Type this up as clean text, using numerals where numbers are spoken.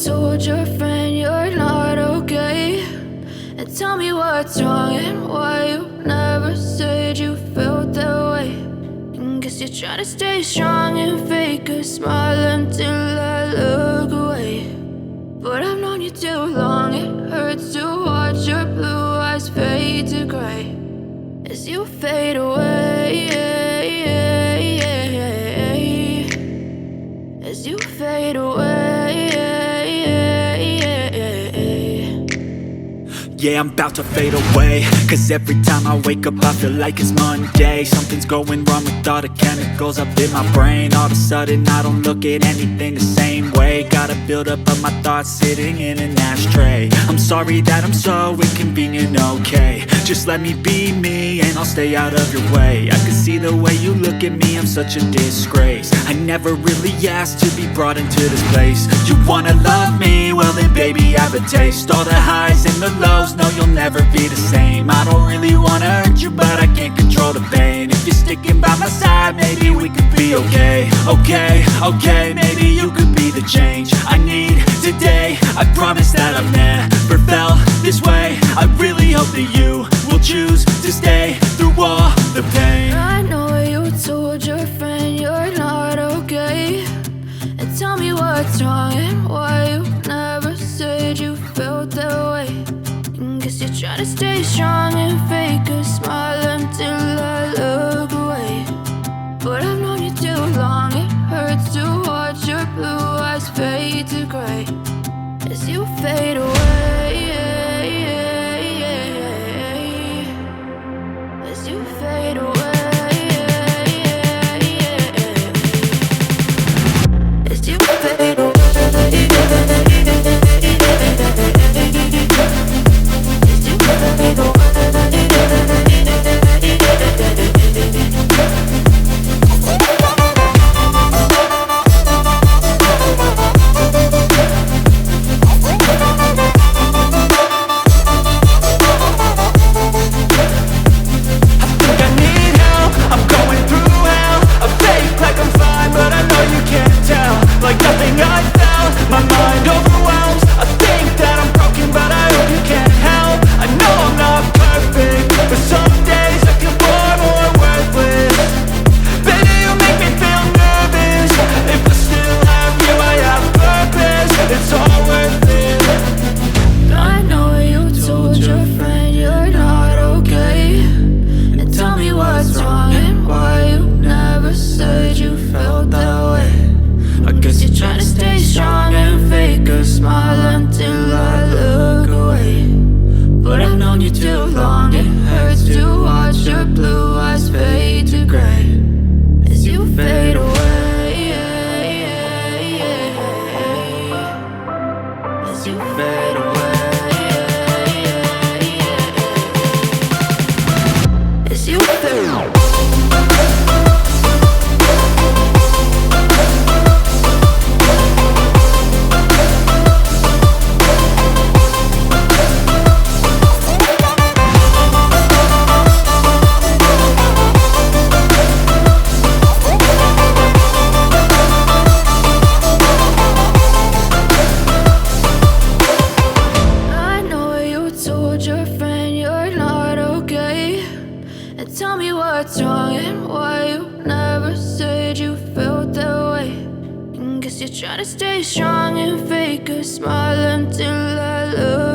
told your friend you're not okay, and tell me what's wrong and why you never said you felt that way. And guess you're trying to stay strong and fake a smile until I look away. But I've known you too long, it hurts to watch your blue eyes fade to gray as you fade away, as you fade away. Yeah, I'm about to fade away, cause every time I wake up I feel like it's Monday. Something's going wrong with all the chemicals up in my brain. All of a sudden I don't look at anything the same way. Gotta build up of my thoughts sitting in an ashtray. I'm sorry that I'm so inconvenient, okay. Just let me be me and I'll stay out of your way. I can see the way you look at me, I'm such a disgrace. I never really asked to be brought into this place. You wanna love me? Well then baby I have a taste. All the highs and the lows, no you'll never be the same. I don't really wanna hurt you but I can't control the pain. If you're sticking by my side maybe we could be okay. Okay, maybe you could be the change I need today. I promise that I've never felt this way. I really hope that you will choose to stay through all the pain. I know you told your friend you're not okay, and tell me what's wrong and why you never said you felt that way. And guess you're trying to stay strong and fake a smile until I look away. But I've known you too long, it hurts to watch your blue eyes fade to gray as you fade away, as you fade away, as you fade away. Tell me what's wrong and why you never said you felt that way. And guess you're trying to stay strong and fake a smile until I look